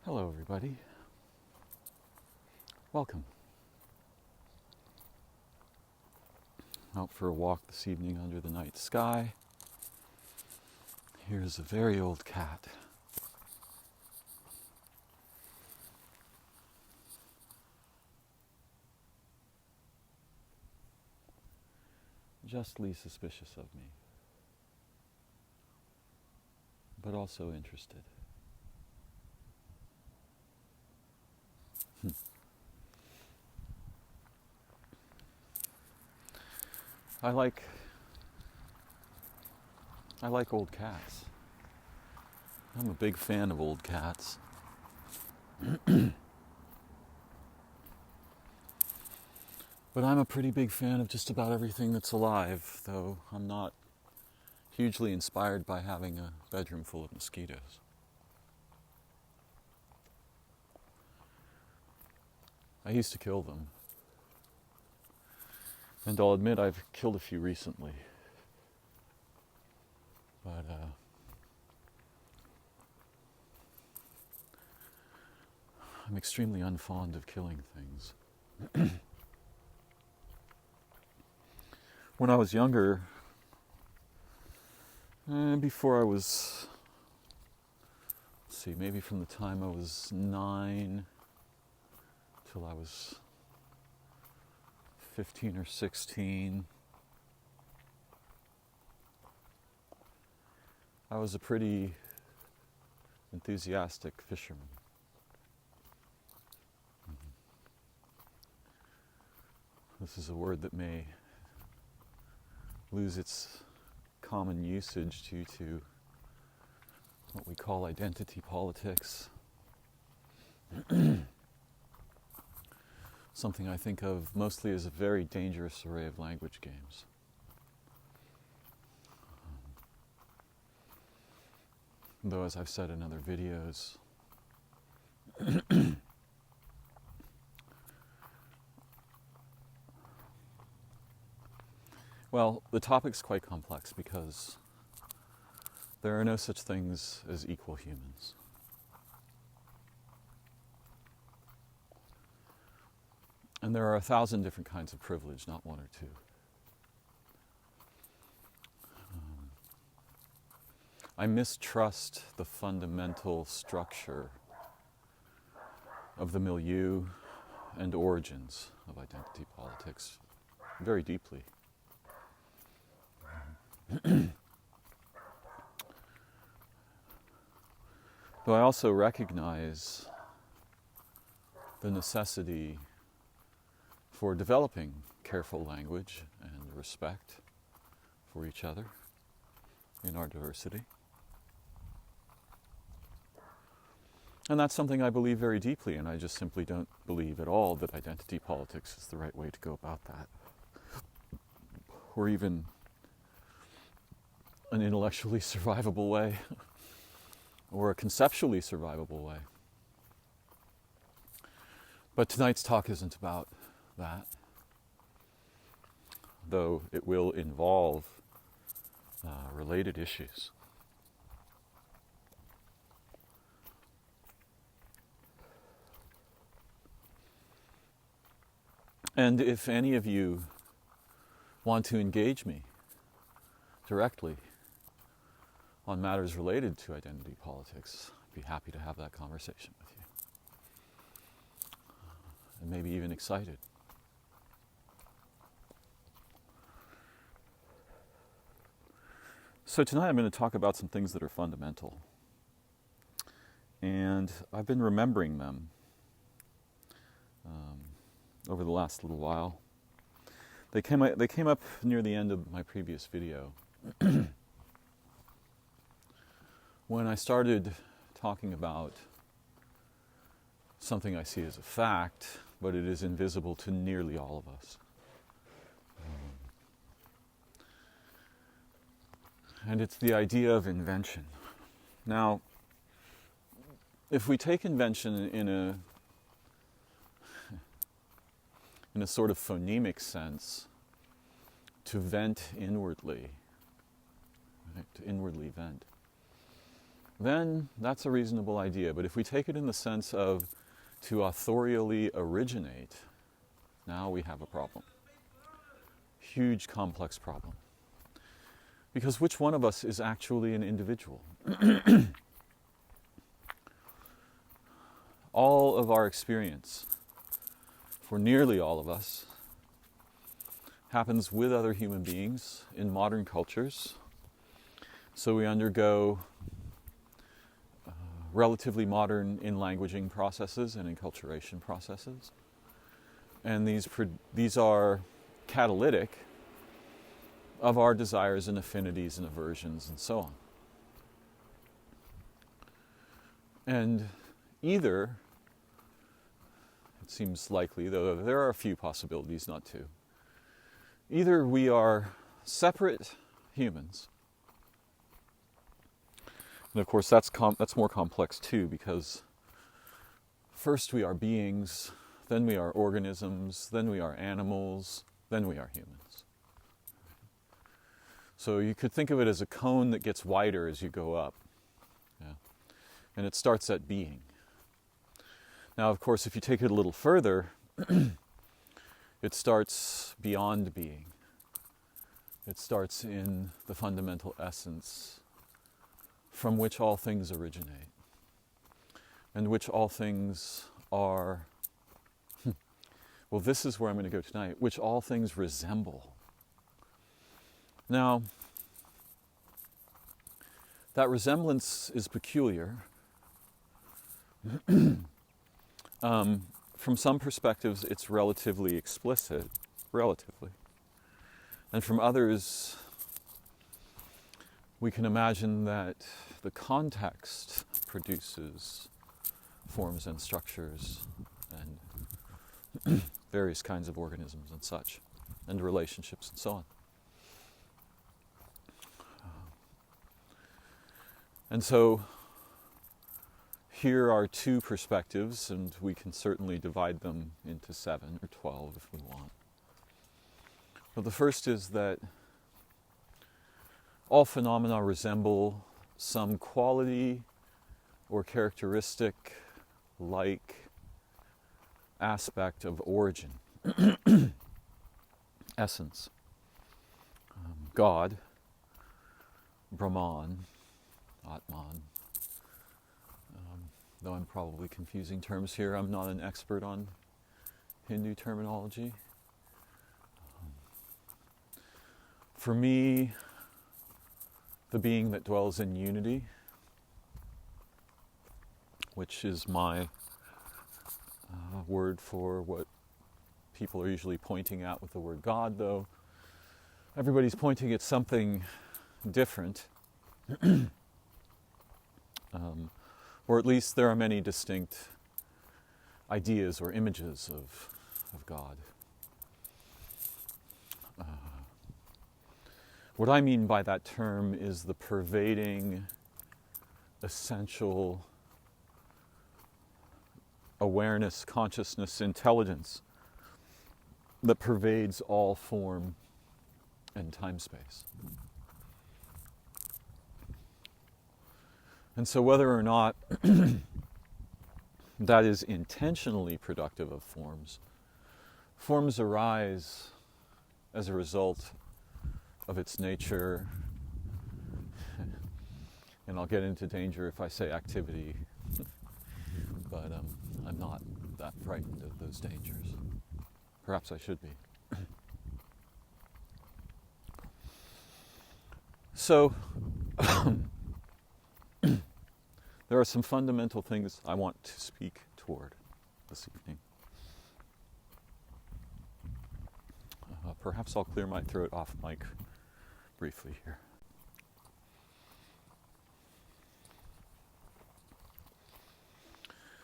Hello, everybody. Welcome. Out for a walk this evening under the night sky. Here's a very old cat. Justly suspicious of me, but also interested. I like old cats. I'm a big fan of old cats. But I'm a pretty big fan of just about everything that's alive, though I'm not hugely inspired by having a bedroom full of mosquitoes. I used to kill them. And I'll admit I've killed a few recently. But I'm extremely unfond of killing things. When I was younger, before I was, maybe from the time I was 9 till I was 15 or 16, I was a pretty enthusiastic fisherman. This is a word that may lose its common usage due to what we call identity politics. Something I think of mostly as a very dangerous array of language games. Though, as I've said in other videos, well, the topic's quite complex because there are no such things as equal humans. And there are 1,000 different kinds of privilege, not one or two. I mistrust the fundamental structure of the milieu and origins of identity politics very deeply. Though I also recognize the necessity for developing careful language and respect for each other in our diversity. And that's something I believe very deeply, and I just simply don't believe at all that identity politics is the right way to go about that. Or even an intellectually survivable way, or a conceptually survivable way. But tonight's talk isn't about that, though it will involve related issues. And if any of you want to engage me directly on matters related to identity politics, I'd be happy to have that conversation with you. And maybe even excited. So tonight I'm going to talk about some things that are fundamental. And I've been remembering them over the last little while. They came up near the end of my previous video when I started talking about something I see as a fact, but it is invisible to nearly all of us. And it's the idea of invention. Now, if we take invention in a sort of phonemic sense, to vent inwardly, right? To inwardly vent, then that's a reasonable idea. But if we take it in the sense of to authorially originate, now we have a problem. Huge, complex problem. Because which one of us is actually an individual? All of our experience, for nearly all of us, happens with other human beings in modern cultures. So we undergo relatively modern in-languaging processes and enculturation processes. And these are catalytic of our desires and affinities and aversions and so on. And either, it seems likely, though there are a few possibilities, not two, either we are separate humans, and of course that's more complex too, because first we are beings, then we are organisms, then we are animals, then we are humans. So you could think of it as a cone that gets wider as you go up. Yeah. And it starts at being. Now, of course, if you take it a little further, it starts beyond being. It starts in the fundamental essence from which all things originate, and which all things are, well, this is where I'm going to go tonight, which all things resemble. Now, that resemblance is peculiar. From some perspectives, it's relatively explicit, relatively. And from others, we can imagine that the context produces forms and structures and various kinds of organisms and such, and relationships and so on. And so here are two perspectives, and we can certainly divide them into 7 or 12 if we want. But the first is that all phenomena resemble some quality or characteristic like aspect of origin, essence. God, Brahman, Atman. Though I'm probably confusing terms here, I'm not an expert on Hindu terminology. For me, the being that dwells in unity, which is my word for what people are usually pointing at with the word God, though everybody's pointing at something different. Or at least there are many distinct ideas or images of God. What I mean by that term is the pervading, essential awareness, consciousness, intelligence that pervades all form and time-space. And so whether or not that is intentionally productive of forms, forms arise as a result of its nature, and I'll get into danger if I say activity, but I'm not that frightened of those dangers. Perhaps I should be. So, there are some fundamental things I want to speak toward this evening. Perhaps I'll clear my throat off mic briefly here.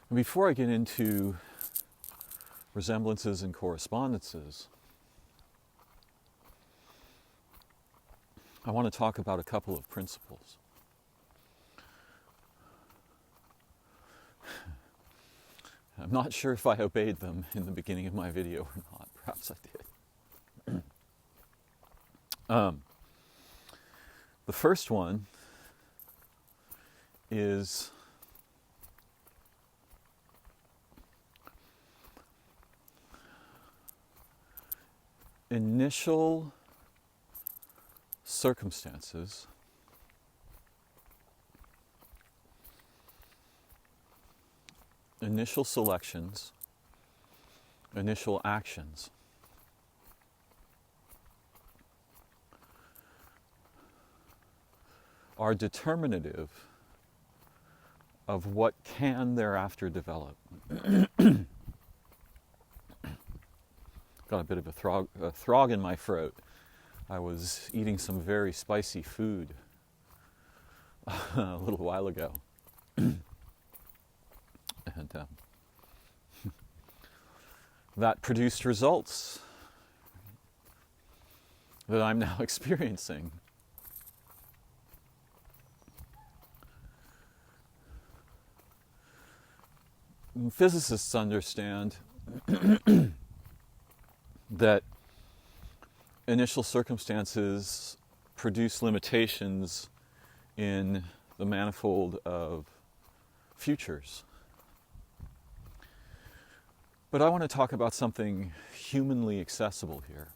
And before I get into resemblances and correspondences, I want to talk about a couple of principles. I'm not sure if I obeyed them in the beginning of my video or not. Perhaps I did. The first one is initial circumstances initial selections, initial actions are determinative of what can thereafter develop. Got a bit of a throg in my throat. I was eating some very spicy food a little while ago. And that produced results that I'm now experiencing. Physicists understand that initial circumstances produce limitations in the manifold of futures. But I want to talk about something humanly accessible here.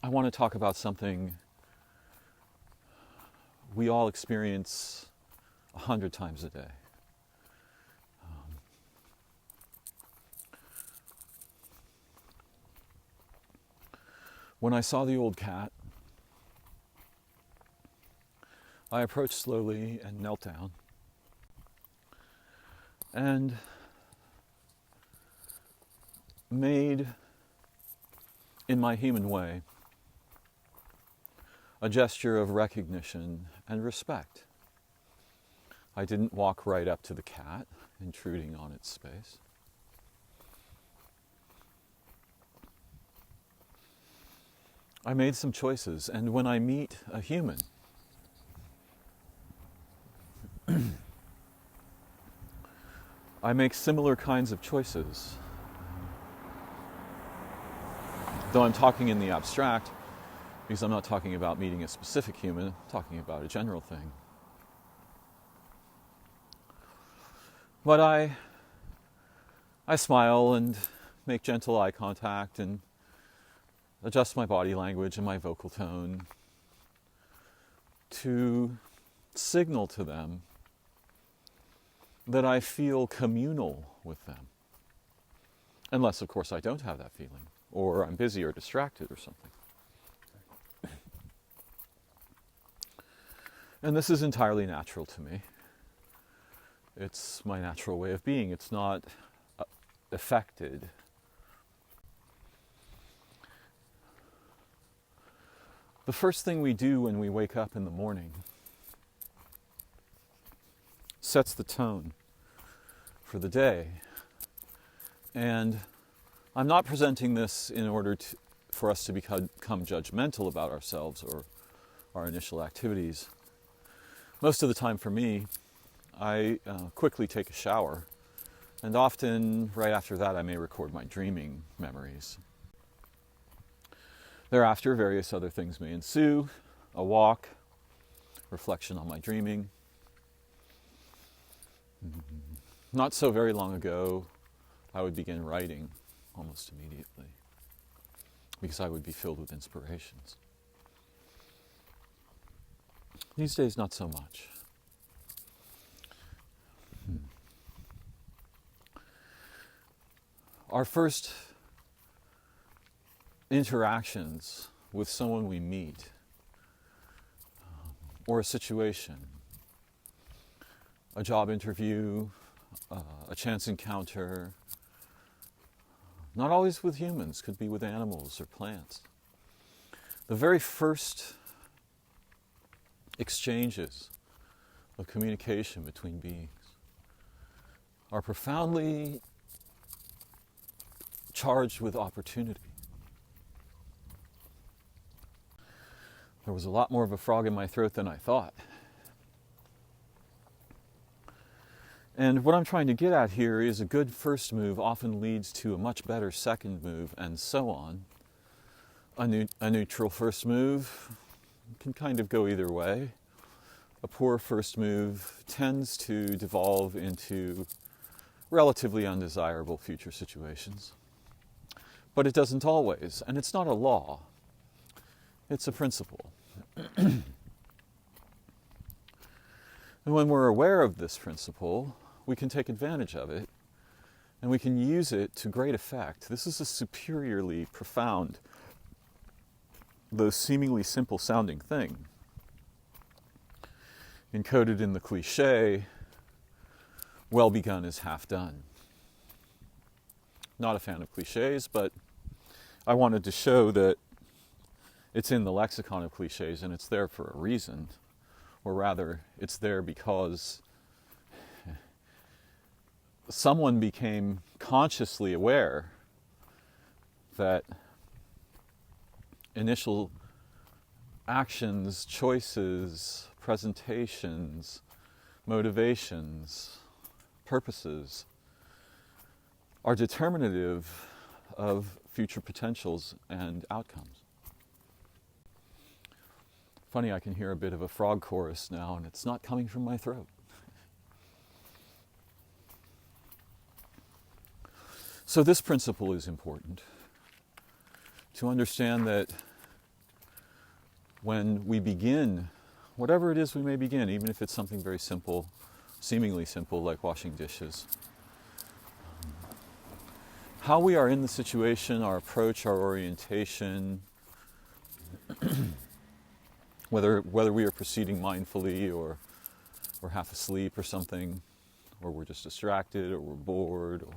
I want to talk about something we all experience 100 times a day. When I saw the old cat, I approached slowly and knelt down and made, in my human way, a gesture of recognition and respect. I didn't walk right up to the cat, intruding on its space. I made some choices, and when I meet a human, I make similar kinds of choices. Though I'm talking in the abstract, because I'm not talking about meeting a specific human, I'm talking about a general thing. But I smile and make gentle eye contact and adjust my body language and my vocal tone to signal to them that I feel communal with them. Unless, of course, I don't have that feeling, or I'm busy or distracted or something. And this is entirely natural to me. It's my natural way of being. It's not affected. The first thing we do when we wake up in the morning sets the tone for the day. And I'm not presenting this in order for us to become judgmental about ourselves or our initial activities. Most of the time for me, I quickly take a shower, and often right after that I may record my dreaming memories. Thereafter, various other things may ensue: a walk, reflection on my dreaming. Not so very long ago, I would begin writing almost immediately, because I would be filled with inspirations. These days, not so much. Our first interactions with someone we meet, or a situation, a job interview, a chance encounter, not always with humans, could be with animals or plants. The very first exchanges of communication between beings are profoundly charged with opportunity. There was a lot more of a frog in my throat than I thought. And what I'm trying to get at here is a good first move often leads to a much better second move, and so on, A neutral first move can kind of go either way. A poor first move tends to devolve into relatively undesirable future situations. But it doesn't always, and it's not a law. It's a principle. And when we're aware of this principle, we can take advantage of it, and we can use it to great effect. This is a superiorly profound, though seemingly simple sounding thing. Encoded in the cliche, well begun is half done. Not a fan of cliches, but I wanted to show that it's in the lexicon of cliches and it's there for a reason. Or rather, it's there because someone became consciously aware that initial actions, choices, presentations, motivations, purposes are determinative of future potentials and outcomes. Funny, I can hear a bit of a frog chorus now, and it's not coming from my throat. So this principle is important, to understand that when we begin, whatever it is we may begin, even if it's something very simple, seemingly simple, like washing dishes, how we are in the situation, our approach, our orientation, whether we are proceeding mindfully or we're half asleep or something, or we're just distracted or we're bored, or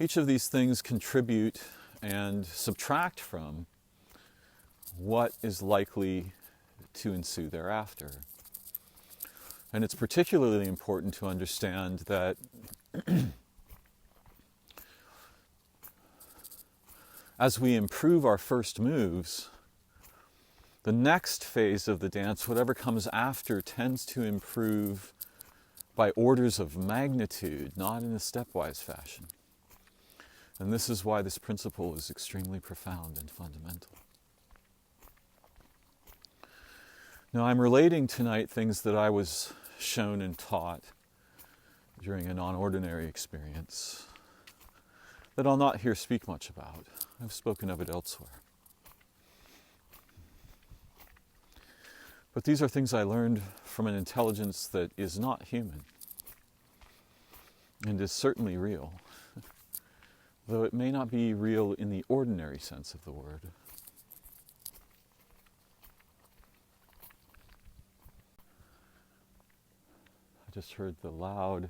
each of these things contribute and subtract from what is likely to ensue thereafter. And it's particularly important to understand that as we improve our first moves, the next phase of the dance, whatever comes after, tends to improve by orders of magnitude, not in a stepwise fashion. And this is why this principle is extremely profound and fundamental. Now, I'm relating tonight things that I was shown and taught during a non-ordinary experience that I'll not here speak much about. I've spoken of it elsewhere. But these are things I learned from an intelligence that is not human and is certainly real, though it may not be real in the ordinary sense of the word. I just heard the loud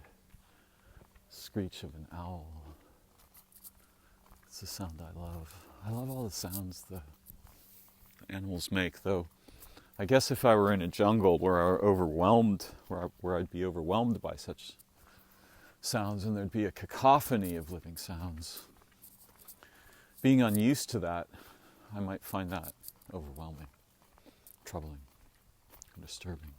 screech of an owl. It's a sound I love. I love all the sounds the animals make, though I guess if I were in a jungle where I'd be overwhelmed by such sounds and there'd be a cacophony of living sounds, being unused to that, I might find that overwhelming, troubling, and disturbing.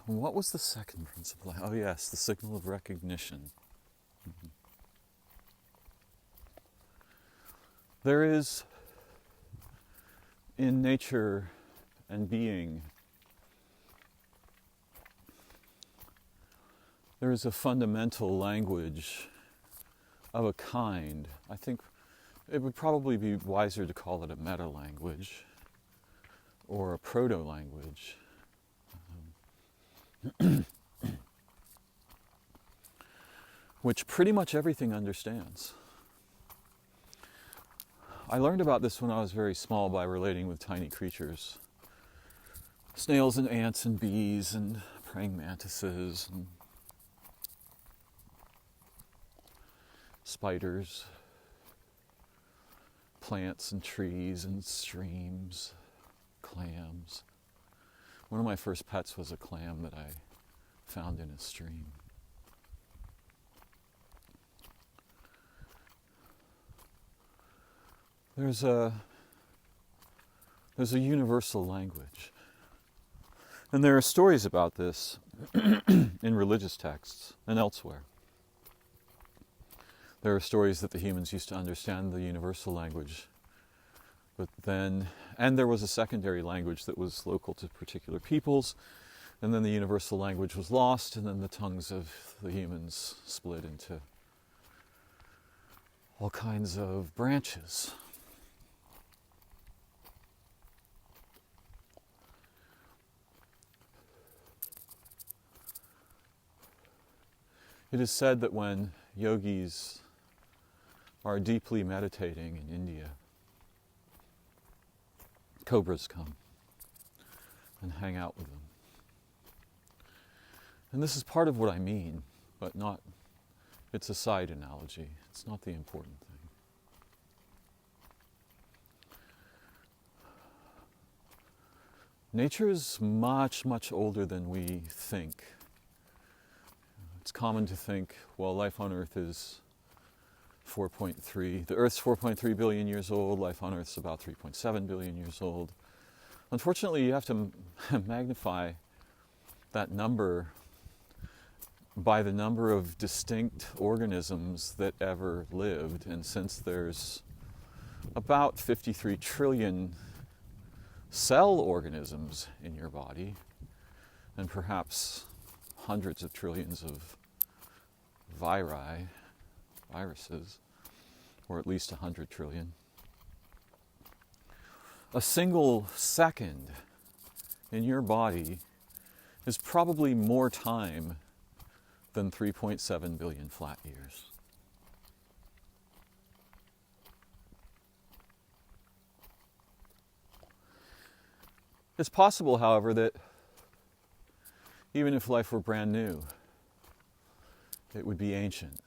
What was the second principle? Oh yes, the signal of recognition. Mm-hmm. There is, in nature and being, there is a fundamental language of a kind. I think it would probably be wiser to call it a meta-language or a proto-language. Which pretty much everything understands. I learned about this when I was very small by relating with tiny creatures. Snails and ants and bees and praying mantises and spiders, plants and trees and streams, clams. One of my first pets was a clam that I found in a stream. There's a universal language. And there are stories about this in religious texts and elsewhere. There are stories that the humans used to understand the universal language, and there was a secondary language that was local to particular peoples, and then the universal language was lost, and then the tongues of the humans split into all kinds of branches. It is said that when yogis are deeply meditating in India, cobras come and hang out with them. And this is part of what I mean, but not, it's a side analogy. It's not the important thing. Nature is much, much older than we think. It's common to think, well, life on Earth is 4.3. The Earth's 4.3 billion years old. Life on Earth's about 3.7 billion years old. Unfortunately, you have to magnify that number by the number of distinct organisms that ever lived. And since there's about 53 trillion cell organisms in your body, and perhaps hundreds of trillions of viruses, or at least 100 trillion. A single second in your body is probably more time than 3.7 billion flat years. It's possible, however, that even if life were brand new, it would be ancient,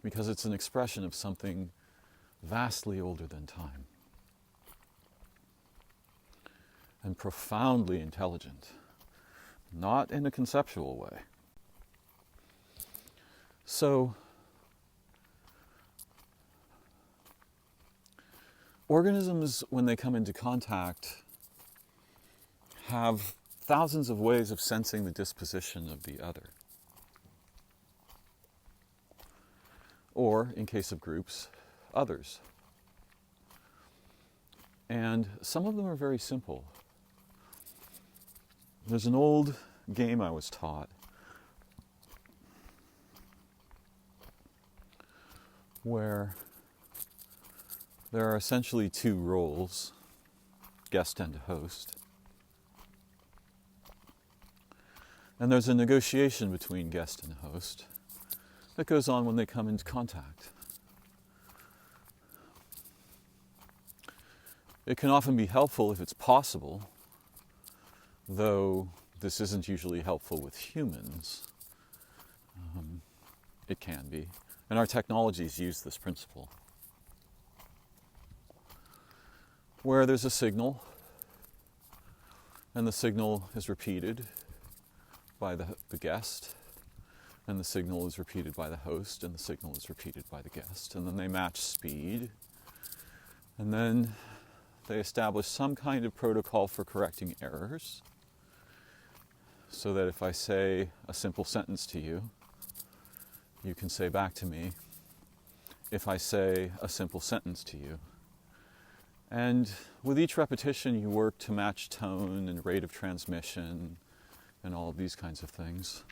because it's an expression of something vastly older than time and profoundly intelligent, not in a conceptual way. So, organisms, when they come into contact, have thousands of ways of sensing the disposition of the other. Or, in case of groups, others. And some of them are very simple. There's an old game I was taught where there are essentially two roles, guest and host. And there's a negotiation between guest and host that goes on when they come into contact. It can often be helpful if it's possible, though this isn't usually helpful with humans. It can be. And our technologies use this principle. Where there's a signal, and the signal is repeated by the guest, and the signal is repeated by the host, and the signal is repeated by the guest, and then they match speed, and then they establish some kind of protocol for correcting errors, so that if I say a simple sentence to you, you can say back to me, if I say a simple sentence to you. And with each repetition, you work to match tone and rate of transmission and all of these kinds of things.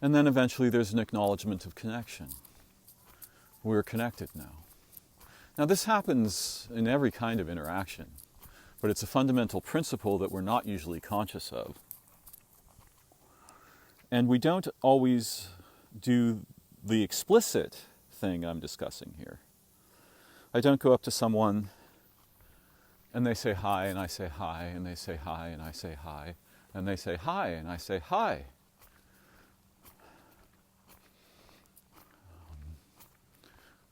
And then eventually there's an acknowledgement of connection. We're connected now. Now this happens in every kind of interaction, but it's a fundamental principle that we're not usually conscious of. And we don't always do the explicit thing I'm discussing here. I don't go up to someone and they say hi and I say hi and they say hi and I say hi and they say hi and I say hi.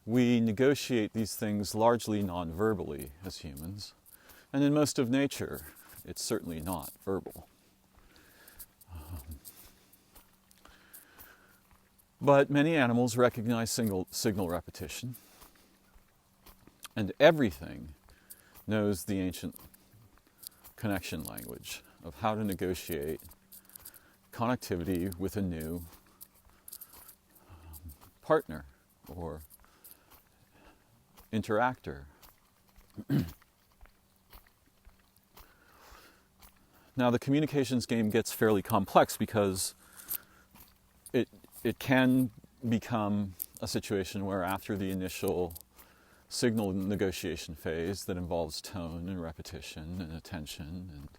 We negotiate these things largely non-verbally as humans, and in most of nature it's certainly not verbal. But many animals recognize signal repetition, and everything knows the ancient connection language of how to negotiate connectivity with a new partner or interactor. Now the communications game gets fairly complex because it can become a situation where after the initial signal negotiation phase that involves tone and repetition and attention, and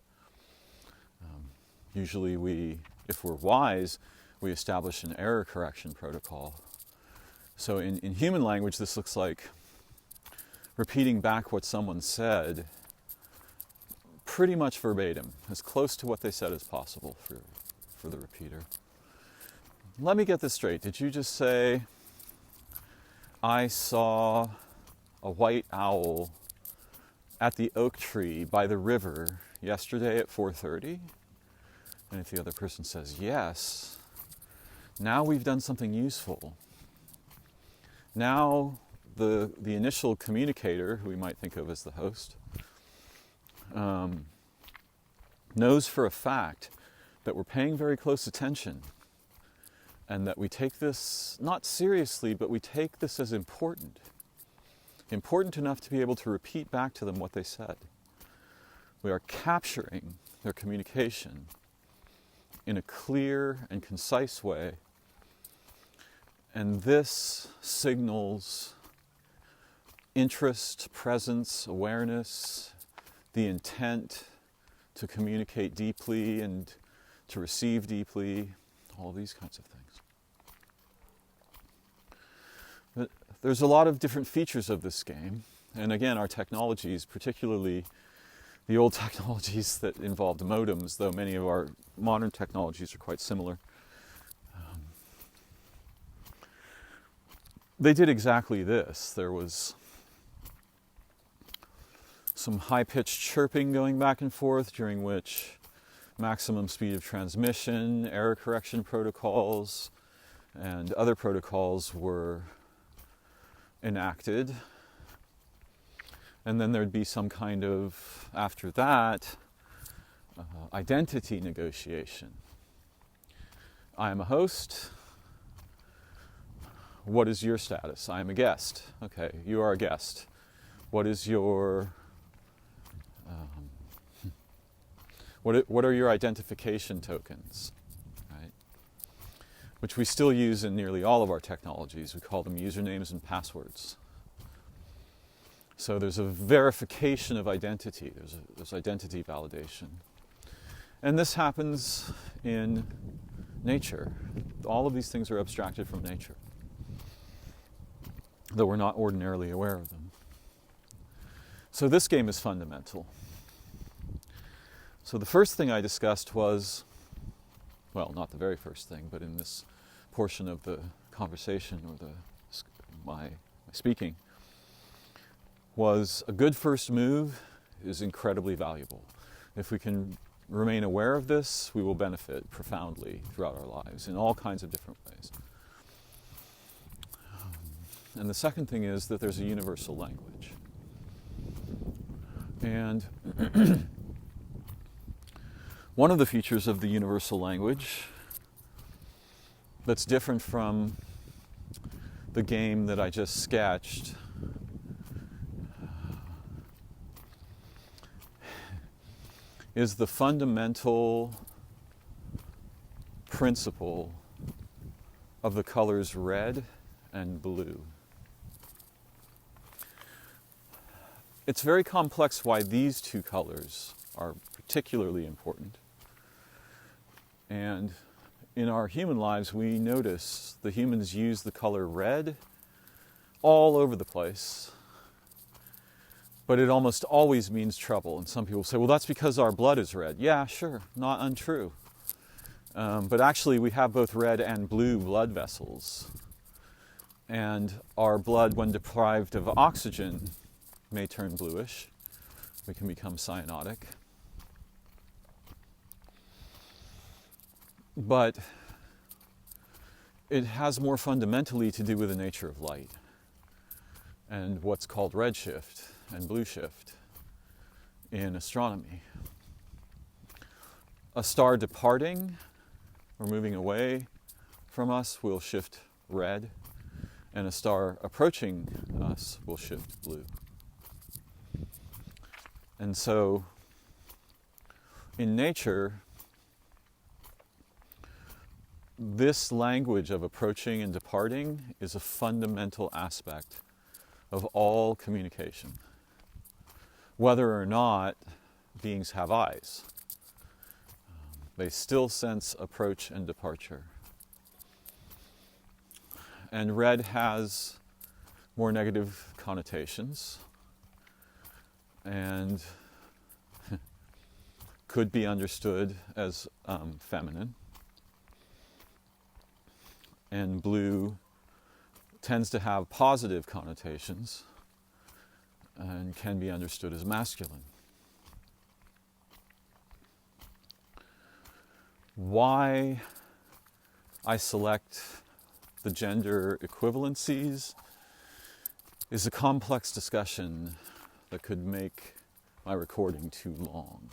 usually if we're wise, we establish an error correction protocol. So in human language, this looks like repeating back what someone said pretty much verbatim, as close to what they said as possible for the repeater. Let me get this straight. Did you just say, I saw a white owl at the oak tree by the river yesterday at 4:30? And if the other person says yes, now we've done something useful. Now the initial communicator, who we might think of as the host, knows for a fact that we're paying very close attention and that we take this not seriously, but we take this as important enough to be able to repeat back to them what they said. We are capturing their communication in a clear and concise way, and this signals interest, presence, awareness, the intent to communicate deeply and to receive deeply, all these kinds of things. But there's a lot of different features of this game, and again, our technologies, particularly the old technologies that involved modems, though many of our modern technologies are quite similar, they did exactly this. There was some high-pitched chirping going back and forth, during which maximum speed of transmission, error correction protocols, and other protocols were enacted. And then there'd be some kind of, after that, identity negotiation. I am a host. What is your status? I am a guest. Okay, you are a guest. What is your what are your identification tokens, right? Which we still use in nearly all of our technologies. We call them usernames and passwords. So there's a verification of identity. There's identity validation. And this happens in nature. All of these things are abstracted from nature, though we're not ordinarily aware of them. So this game is fundamental. So the first thing I discussed was, well, not the very first thing, but in this portion of the conversation or my speaking, was a good first move is incredibly valuable. If we can remain aware of this, we will benefit profoundly throughout our lives in all kinds of different ways. And the second thing is that there's a universal language. And one of the features of the universal language that's different from the game that I just sketched is the fundamental principle of the colors red and blue. It's very complex why these two colors are particularly important. And in our human lives, we notice the humans use the color red all over the place. But it almost always means trouble. And some people say, well, that's because our blood is red. Yeah, sure, not untrue. But actually, we have both red and blue blood vessels. And our blood, when deprived of oxygen, may turn bluish. We can become cyanotic. But it has more fundamentally to do with the nature of light and what's called redshift and blue shift in astronomy. A star departing, or moving away from us will shift red, and a star approaching us will shift blue. And so, in nature, this language of approaching and departing is a fundamental aspect of all communication, whether or not beings have eyes. They still sense approach and departure. And red has more negative connotations and could be understood as feminine. And blue tends to have positive connotations and can be understood as masculine. Why I select the gender equivalencies is a complex discussion that could make my recording too long.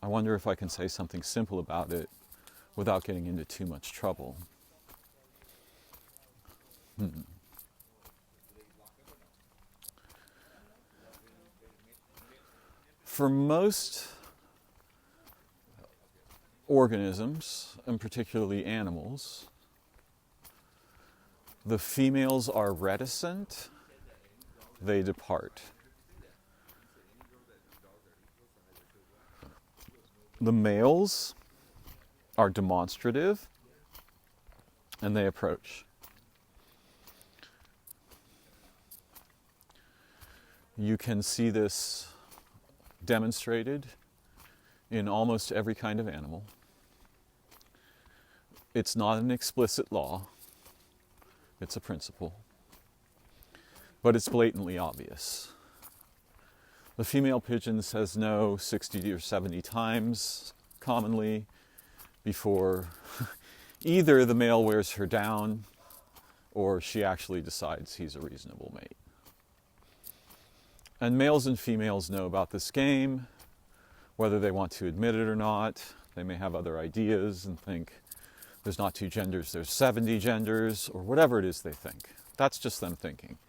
I wonder if I can say something simple about it without getting into too much trouble. For most organisms, and particularly animals, the females are reticent, they depart. The males are demonstrative, and they approach. You can see this demonstrated in almost every kind of animal. It's not an explicit law, it's a principle, but it's blatantly obvious. The female pigeon says no 60 or 70 times commonly before either the male wears her down or she actually decides he's a reasonable mate. And males and females know about this game, whether they want to admit it or not. They may have other ideas and think there's not 2 genders, there's 70 genders, or whatever it is they think. That's just them thinking.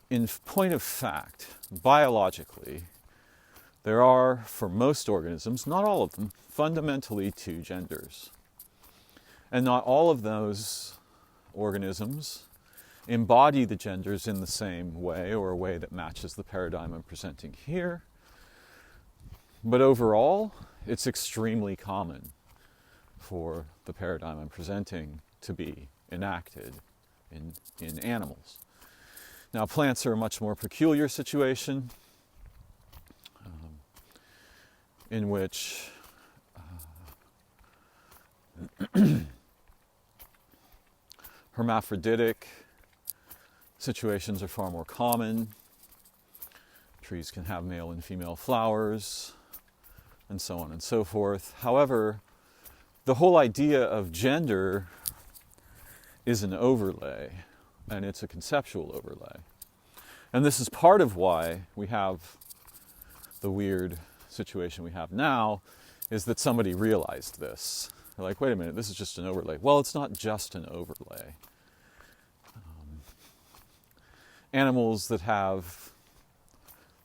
In point of fact, biologically, there are, for most organisms, not all of them, fundamentally 2 genders. And not all of those organisms embody the genders in the same way, or a way that matches the paradigm I'm presenting here. But overall, it's extremely common for the paradigm I'm presenting to be enacted in animals. Now, plants are a much more peculiar situation in which hermaphroditic situations are far more common. Trees can have male and female flowers, and so on and so forth. However, the whole idea of gender is an overlay, and it's a conceptual overlay. And this is part of why we have the weird situation we have now, is that somebody realized this. They're like, wait a minute, this is just an overlay. Well, it's not just an overlay. Animals that have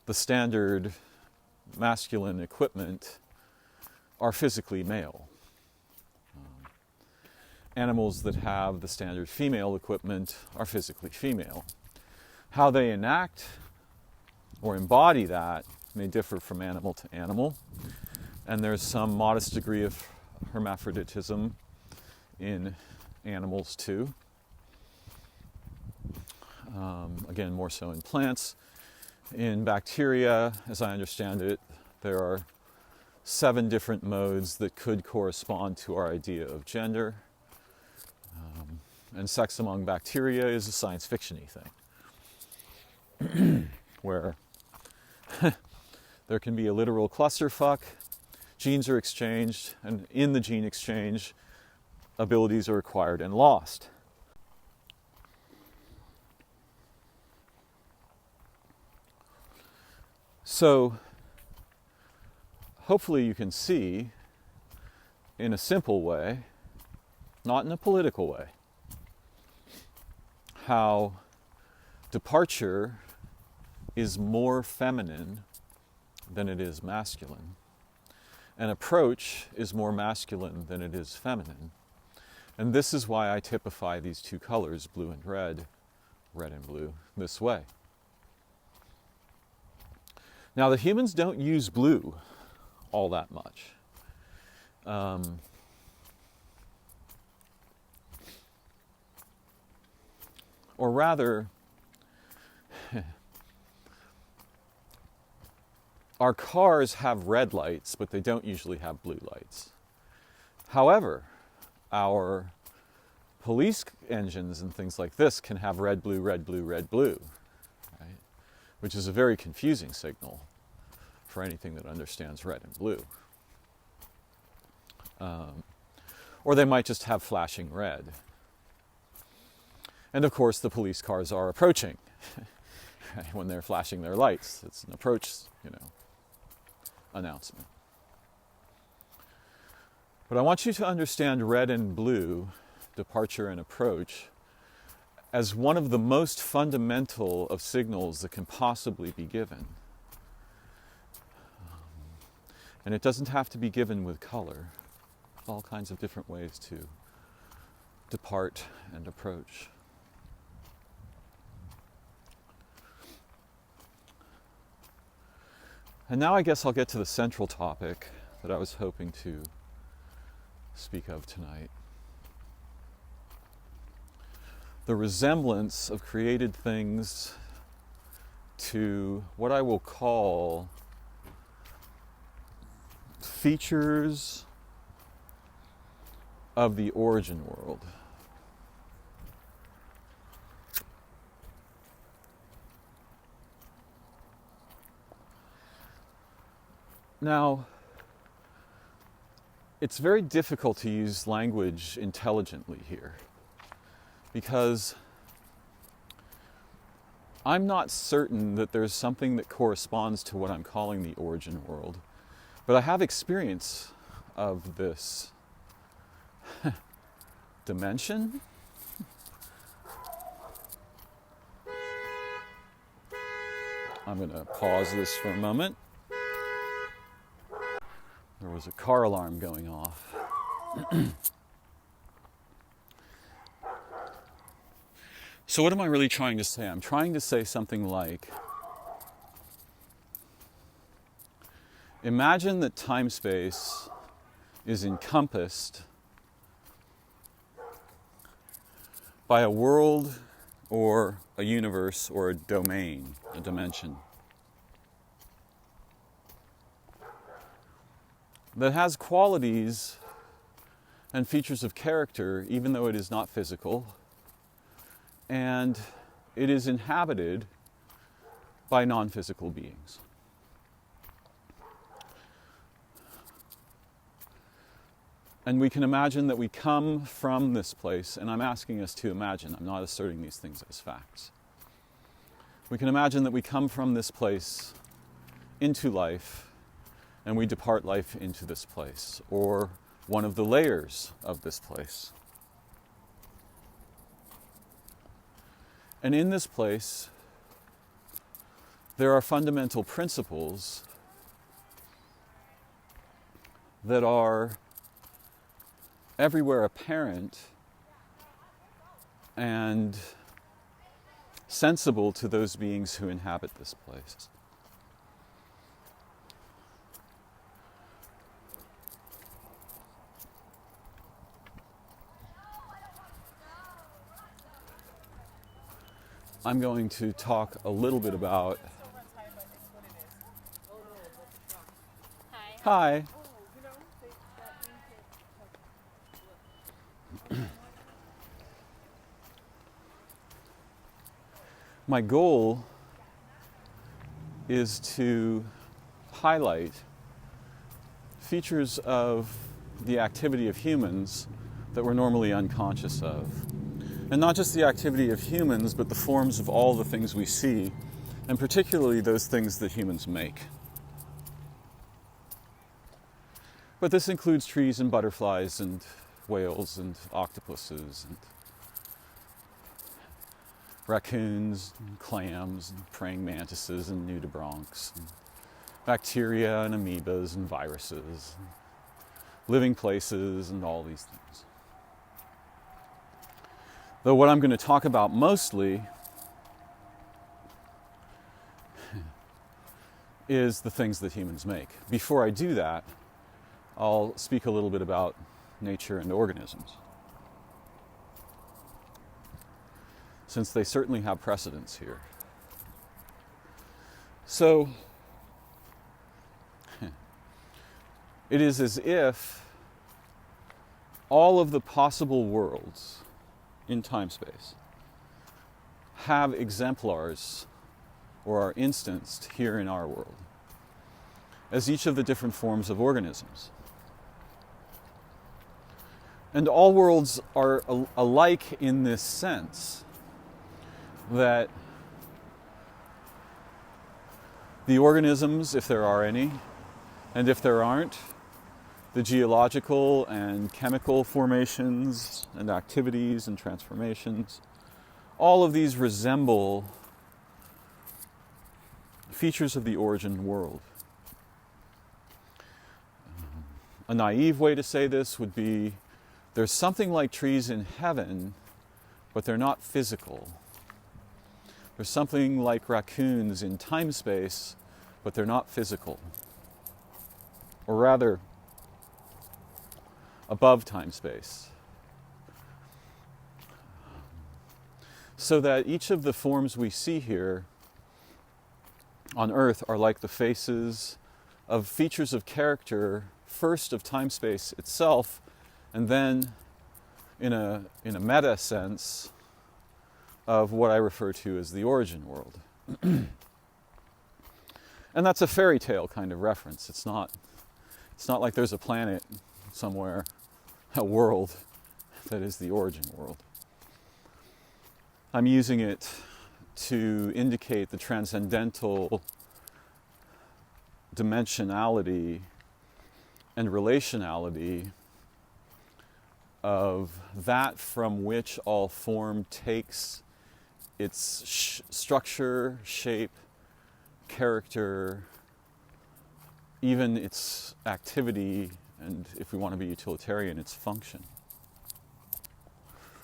the standard masculine equipment are physically male. Animals that have the standard female equipment are physically female. How they enact or embody that may differ from animal to animal, and there's some modest degree of hermaphroditism in animals too. Again, more so in plants. In bacteria, as I understand it, there are 7 different modes that could correspond to our idea of gender. And sex among bacteria is a science fiction-y thing, where there can be a literal clusterfuck, genes are exchanged, and in the gene exchange, abilities are acquired and lost. So hopefully you can see in a simple way, not in a political way, how departure is more feminine than it is masculine, and approach is more masculine than it is feminine. And this is why I typify these two colors, blue and red and blue, this way. Now, the humans don't use blue all that much. Or rather, our cars have red lights, but they don't usually have blue lights. However, our police engines and things like this can have red, blue, red, blue, red, blue, right? Which is a very confusing signal for anything that understands red and blue. Or they might just have flashing red. And of course, the police cars are approaching when they're flashing their lights. It's an approach, announcement. But I want you to understand red and blue, departure and approach, as one of the most fundamental of signals that can possibly be given. And it doesn't have to be given with color. There's all kinds of different ways to depart and approach. And now I guess I'll get to the central topic that I was hoping to speak of tonight. The resemblance of created things to what I will call features of the origin world. Now, it's very difficult to use language intelligently here because I'm not certain that there's something that corresponds to what I'm calling the origin world, but I have experience of this dimension. I'm going to pause this for a moment. There was a car alarm going off. So what am I really trying to say? I'm trying to say something like, imagine that time-space is encompassed by a world or a universe or a domain, a dimension, that has qualities and features of character, even though it is not physical, and it is inhabited by non-physical beings. And we can imagine that we come from this place, and I'm asking us to imagine, I'm not asserting these things as facts. We can imagine that we come from this place into life, and we depart life into this place, or one of the layers of this place. And in this place, there are fundamental principles that are everywhere apparent and sensible to those beings who inhabit this place. I'm going to talk a little bit about... Hi. My goal is to highlight features of the activity of humans that we're normally unconscious of. And not just the activity of humans, but the forms of all the things we see and particularly those things that humans make. But this includes trees and butterflies and whales and octopuses and raccoons and clams and praying mantises and nudibranchs and bacteria and amoebas and viruses and living places and all these things. Though what I'm going to talk about mostly is the things that humans make. Before I do that, I'll speak a little bit about nature and organisms, since they certainly have precedence here. So, it is as if all of the possible worlds in time-space have exemplars or are instanced here in our world as each of the different forms of organisms. And all worlds are alike in this sense that the organisms, if there are any, and if there aren't, the geological and chemical formations and activities and transformations, all of these resemble features of the origin world. A naive way to say this would be, there's something like trees in heaven, but they're not physical. There's something like raccoons in time-space, but they're not physical. Or rather, above time-space. So that each of the forms we see here on Earth are like the faces of features of character, first of time-space itself, and then in a meta sense of what I refer to as the origin world. And that's a fairy tale kind of reference. It's not like there's a planet somewhere, a world that is the origin world. I'm using it to indicate the transcendental dimensionality and relationality of that from which all form takes its structure, shape, character, even its activity, and if we want to be utilitarian, its function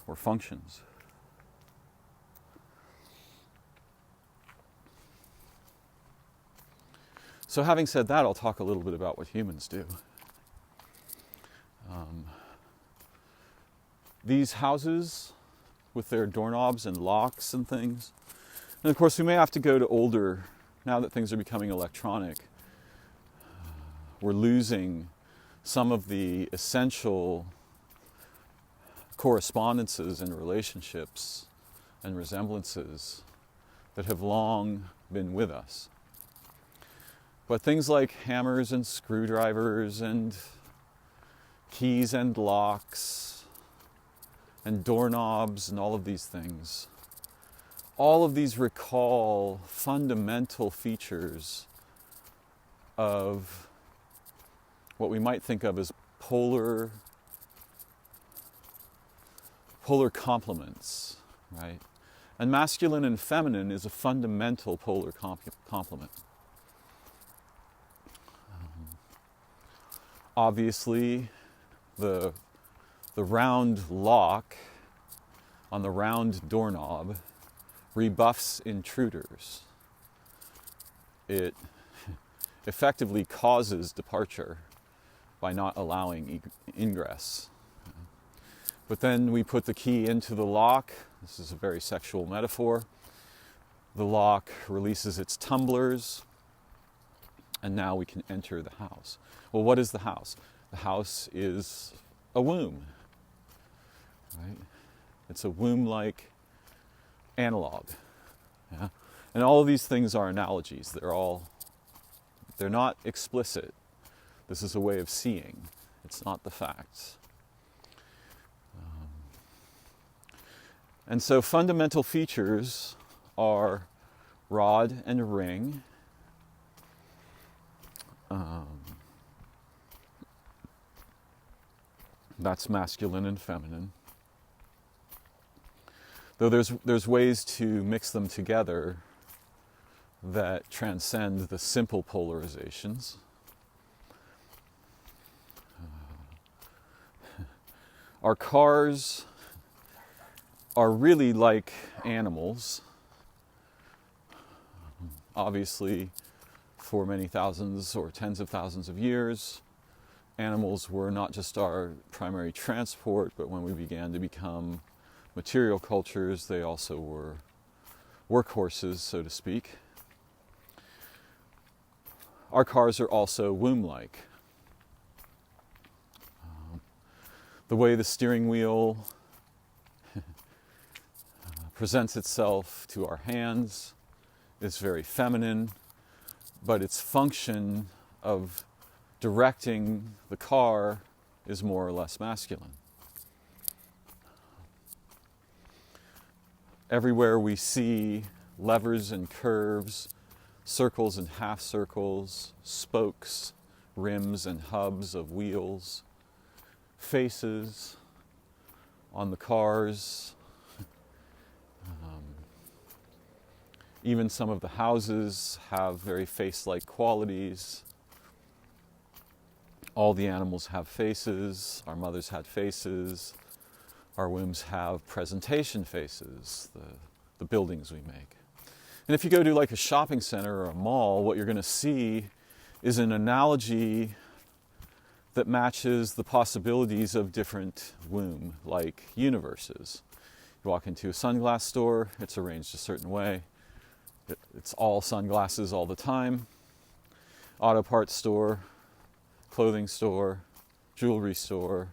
or functions. So having said that, I'll talk a little bit about what humans do. These houses with their doorknobs and locks and things, and of course we may have to go to older, now that things are becoming electronic, we're losing some of the essential correspondences and relationships and resemblances that have long been with us. But things like hammers and screwdrivers and keys and locks and doorknobs and all of these things, all of these recall fundamental features of what we might think of as polar complements, right? And masculine and feminine is a fundamental polar complement. Obviously, the round lock on the round doorknob rebuffs intruders. It effectively causes departure by not allowing ingress. But then we put the key into the lock. This is a very sexual metaphor. The lock releases its tumblers, and now we can enter the house. Well, what is the house? The house is a womb, right? It's a womb-like analog. Yeah? And all of these things are analogies. They're not explicit. This is a way of seeing. It's not the facts. And so fundamental features are rod and ring. That's masculine and feminine. Though there's ways to mix them together that transcend the simple polarizations. Our cars are really like animals. Obviously, for many thousands or tens of thousands of years, animals were not just our primary transport, but when we began to become material cultures, they also were workhorses, so to speak. Our cars are also womb-like. The way the steering wheel presents itself to our hands is very feminine, but its function of directing the car is more or less masculine. Everywhere we see levers and curves, circles and half circles, spokes, rims and hubs of wheels, faces on the cars. Even some of the houses have very face-like qualities. All the animals have faces. Our mothers had faces. Our wombs have presentation faces, the buildings we make. And if you go to like a shopping center or a mall, what you're going to see is an analogy that matches the possibilities of different womb-like universes. You walk into a sunglass store, it's arranged a certain way. It's all sunglasses all the time. Auto parts store, clothing store, jewelry store,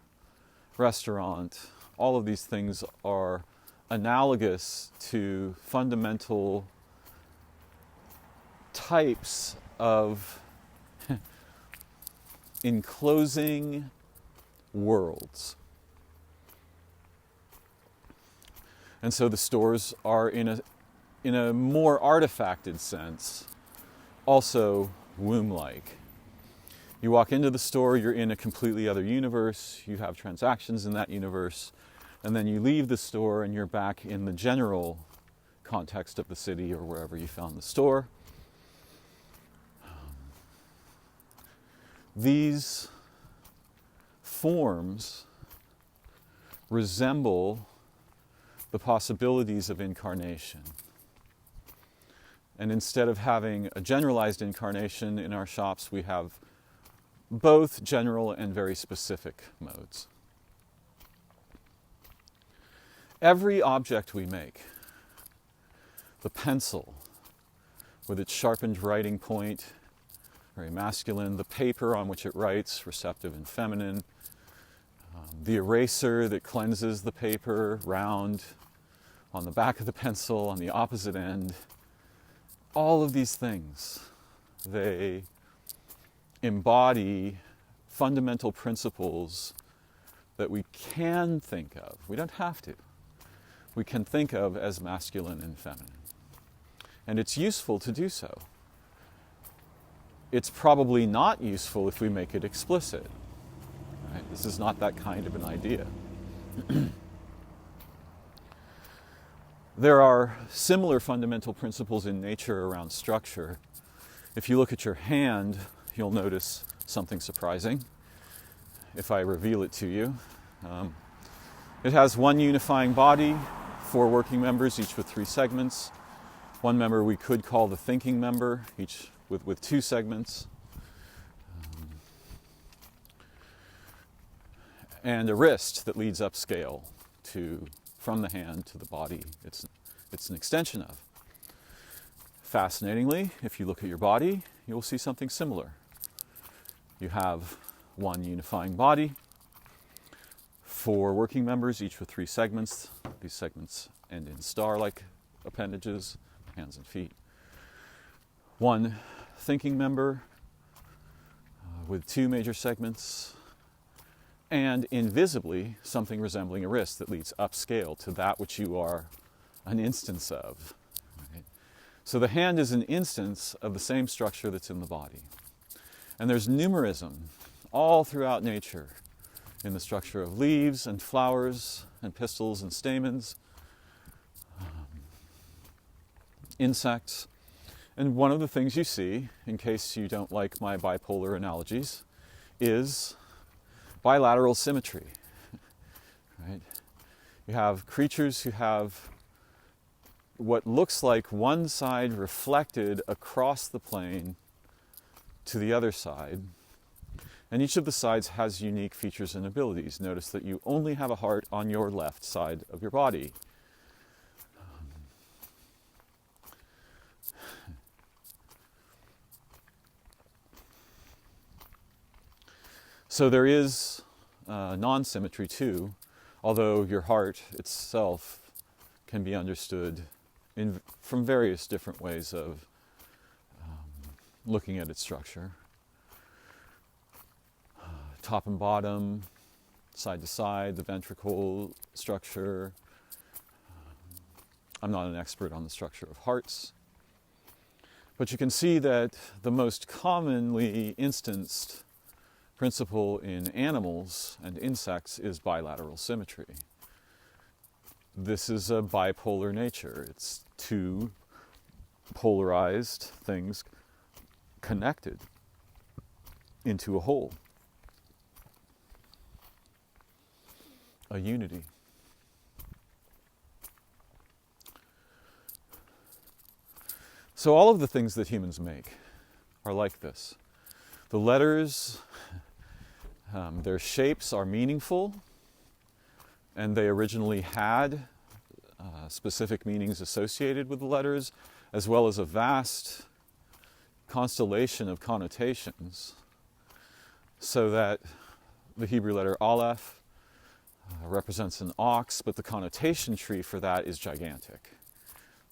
restaurant. All of these things are analogous to fundamental types of enclosing worlds. And so the stores are in a more artifacted sense, also womb-like. You walk into the store, you're in a completely other universe, you have transactions in that universe, and then you leave the store and you're back in the general context of the city or wherever you found the store. These forms resemble the possibilities of incarnation. And instead of having a generalized incarnation in our shops, we have both general and very specific modes. Every object we make, the pencil with its sharpened writing point, very masculine, the paper on which it writes, receptive and feminine, the eraser that cleanses the paper, round, on the back of the pencil, on the opposite end, all of these things, they embody fundamental principles that we can think of. We don't have to. We can think of as masculine and feminine. And it's useful to do so. It's probably not useful if we make it explicit. Right? This is not that kind of an idea. There are similar fundamental principles in nature around structure. If you look at your hand, you'll notice something surprising if I reveal it to you. It has one unifying body, 4 working members, each with 3 segments. One member we could call the thinking member, each with 2 segments. And a wrist that leads upscale from the hand to the body it's an extension of. Fascinatingly, if you look at your body, you will see something similar. You have one unifying body, 4 working members, each with 3 segments. These segments end in star-like appendages, hands and feet. One thinking member with 2 major segments, and invisibly something resembling a wrist that leads upscale to that which you are an instance of. Right? So the hand is an instance of the same structure that's in the body. And there's numerism all throughout nature, in the structure of leaves and flowers and pistils and stamens, insects. And one of the things you see, in case you don't like my bipolar analogies, is bilateral symmetry. Right? You have creatures who have what looks like one side reflected across the plane to the other side, and each of the sides has unique features and abilities. Notice that you only have a heart on your left side of your body. So there is non-symmetry too, although your heart itself can be understood from various different ways of looking at its structure. Top and bottom, side to side, the ventricle structure. I'm not an expert on the structure of hearts, but you can see that the most commonly instanced principle in animals and insects is bilateral symmetry. This is a bipolar nature. It's two polarized things connected into a whole, a unity. So all of the things that humans make are like this. The letters, their shapes are meaningful, and they originally had specific meanings associated with the letters, as well as a vast constellation of connotations, so that the Hebrew letter Aleph represents an ox, but the connotation tree for that is gigantic.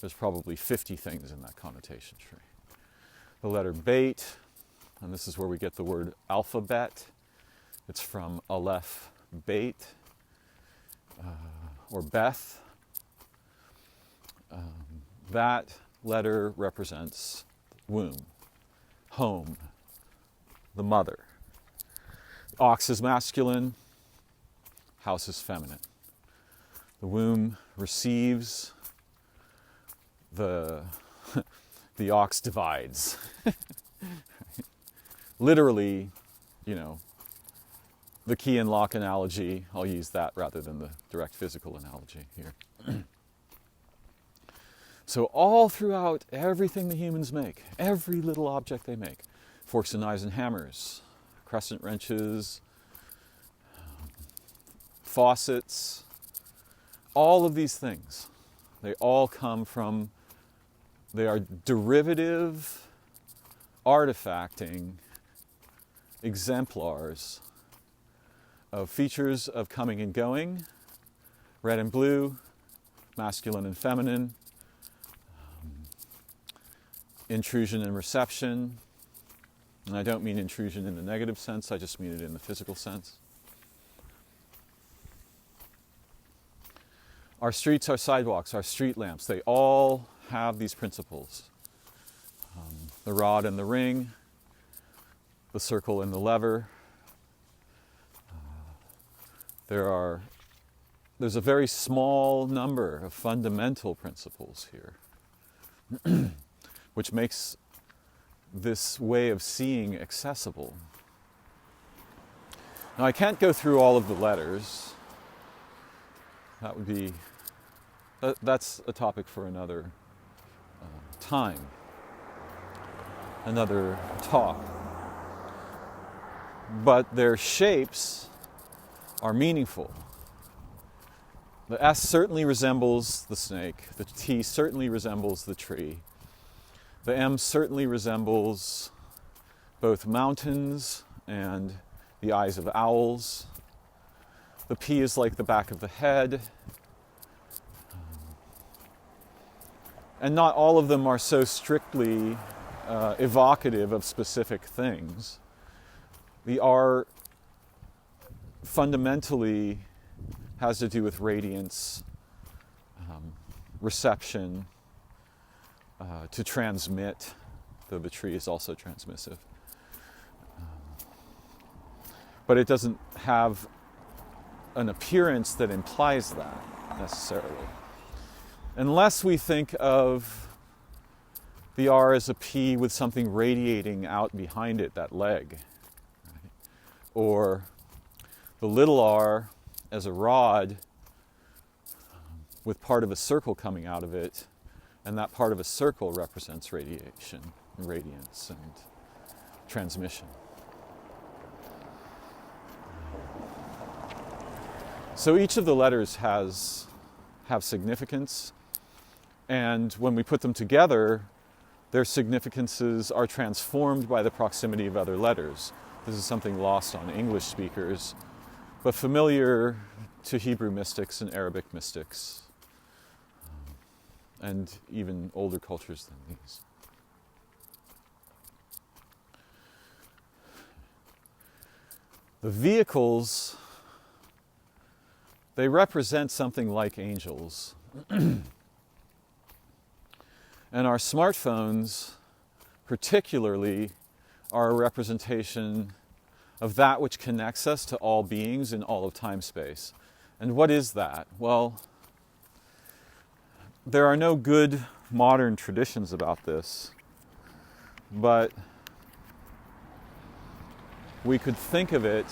There's probably 50 things in that connotation tree. The letter Beit, and this is where we get the word alphabet. It's from Aleph Beit, or Beth. That letter represents womb, home, the mother. Ox is masculine, house is feminine. The womb receives, the ox divides. Literally, the key and lock analogy, I'll use that rather than the direct physical analogy here. So all throughout everything the humans make, every little object they make, forks and knives and hammers, crescent wrenches, faucets, all of these things, they all come from, they are derivative, artifacting exemplars of features of coming and going, red and blue, masculine and feminine, intrusion and reception. And I don't mean intrusion in the negative sense, I just mean it in the physical sense. Our streets, our sidewalks, our street lamps, they all have these principles. The rod and the ring, the circle and the lever. There's a very small number of fundamental principles here, which makes this way of seeing accessible. Now, I can't go through all of the letters. That's a topic for another time, another talk. But their shapes are meaningful. The S certainly resembles the snake. The T certainly resembles the tree. The M certainly resembles both mountains and the eyes of owls. The P is like the back of the head. And not all of them are so strictly evocative of specific things. The R fundamentally has to do with radiance, reception, to transmit, though the tree is also transmissive. But it doesn't have an appearance that implies that necessarily. Unless we think of the R as a P with something radiating out behind it, that leg. Right? Or the little r as a rod with part of a circle coming out of it, and that part of a circle represents radiation, radiance, and transmission. So each of the letters have significance, and when we put them together, their significances are transformed by the proximity of other letters. This is something lost on English speakers, but familiar to Hebrew mystics and Arabic mystics, and even older cultures than these. The vehicles, they represent something like angels. And our smartphones, particularly, are a representation of that which connects us to all beings in all of time-space. And what is that? Well, there are no good modern traditions about this, but we could think of it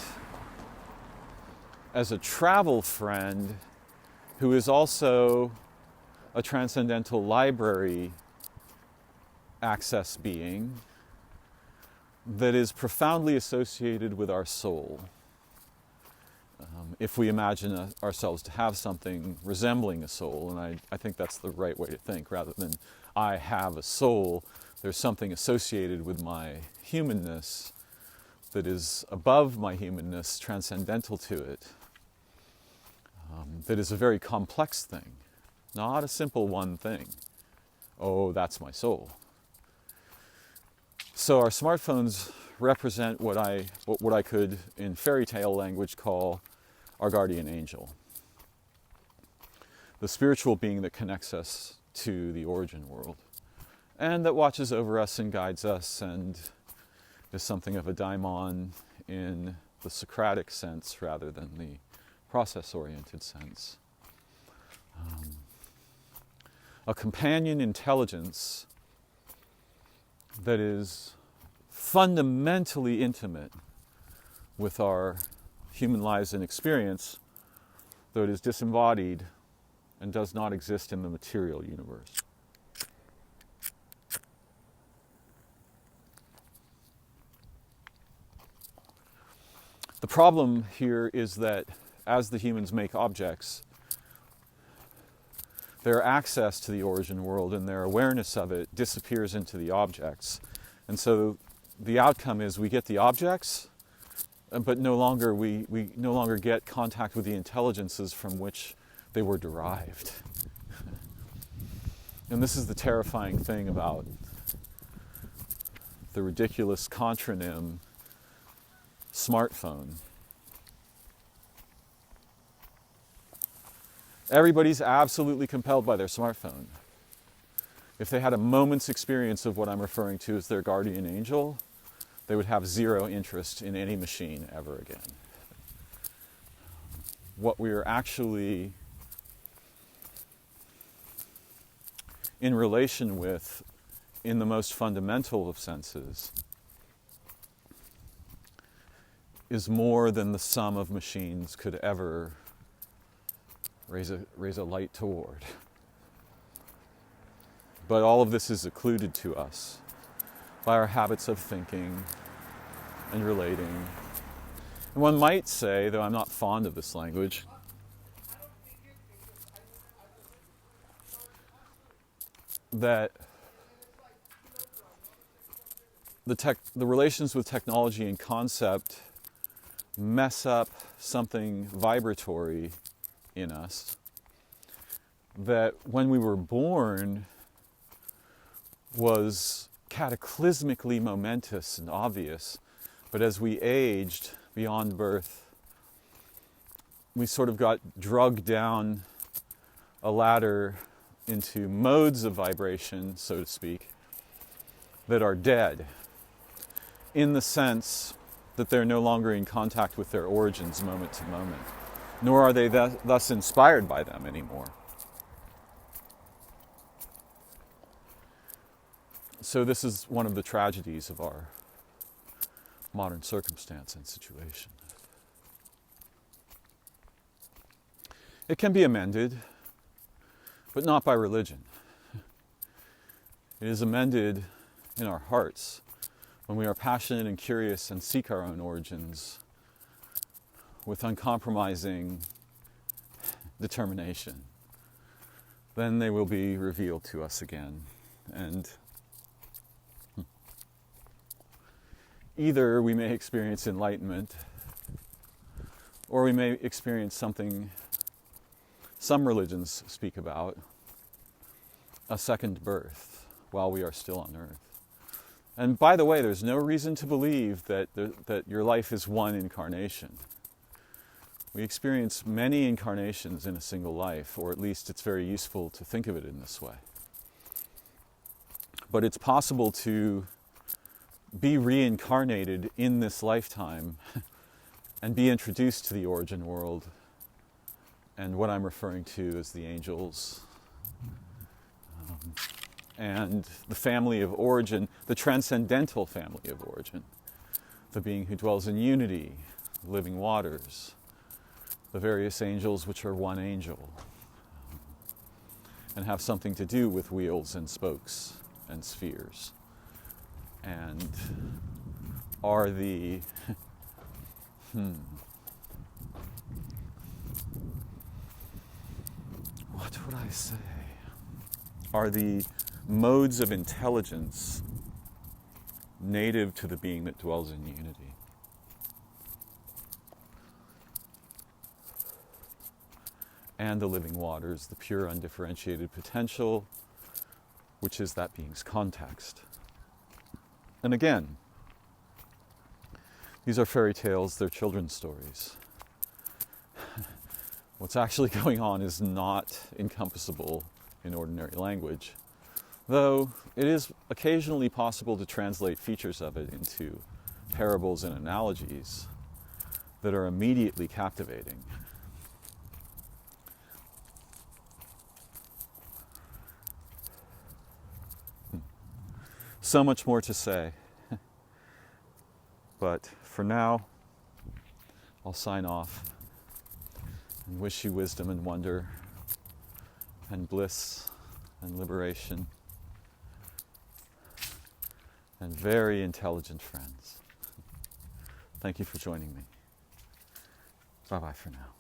as a travel friend who is also a transcendental library access being that is profoundly associated with our soul. If we imagine ourselves to have something resembling a soul, and I think that's the right way to think, rather than I have a soul, there's something associated with my humanness that is above my humanness, transcendental to it, that is a very complex thing, not a simple one thing. Oh, that's my soul. So our smartphones represent what I could, in fairy tale language, call our guardian angel. The spiritual being that connects us to the origin world, and that watches over us and guides us, and is something of a daimon in the Socratic sense rather than the process-oriented sense. A companion intelligence that is fundamentally intimate with our human lives and experience, though it is disembodied and does not exist in the material universe. The problem here is that as the humans make objects, their access to the origin world and their awareness of it disappears into the objects. And so the outcome is we get the objects, but we no longer get contact with the intelligences from which they were derived. And this is the terrifying thing about the ridiculous contronym smartphone. Everybody's absolutely compelled by their smartphone. If they had a moment's experience of what I'm referring to as their guardian angel, they would have zero interest in any machine ever again. What we are actually in relation with, in the most fundamental of senses, is more than the sum of machines could ever raise a light toward. But all of this is occluded to us by our habits of thinking and relating. And one might say, though I'm not fond of this language, that the relations with technology and concept mess up something vibratory in us that when we were born was cataclysmically momentous and obvious, but as we aged beyond birth, we sort of got drugged down a ladder into modes of vibration, so to speak, that are dead, in the sense that they're no longer in contact with their origins moment to moment, nor are they thus inspired by them anymore. So this is one of the tragedies of our modern circumstance and situation. It can be amended, but not by religion. It is amended in our hearts when we are passionate and curious and seek our own origins with uncompromising determination. Then they will be revealed to us again. And either we may experience enlightenment, or we may experience something some religions speak about, a second birth while we are still on earth. And by the way, there's no reason to believe that your life is one incarnation. We experience many incarnations in a single life, or at least it's very useful to think of it in this way. But it's possible to be reincarnated in this lifetime and be introduced to the origin world and what I'm referring to as the angels, and the family of origin, the transcendental family of origin, the being who dwells in unity, living waters, the various angels which are one angel, and have something to do with wheels and spokes and spheres, and are the what would I say? Are the modes of intelligence native to the being that dwells in unity. And the living waters, the pure undifferentiated potential, which is that being's context. And again, these are fairy tales, they're children's stories. What's actually going on is not encompassable in ordinary language, though it is occasionally possible to translate features of it into parables and analogies that are immediately captivating. So much more to say, but for now, I'll sign off and wish you wisdom and wonder and bliss and liberation and very intelligent friends. Thank you for joining me. Bye-bye for now.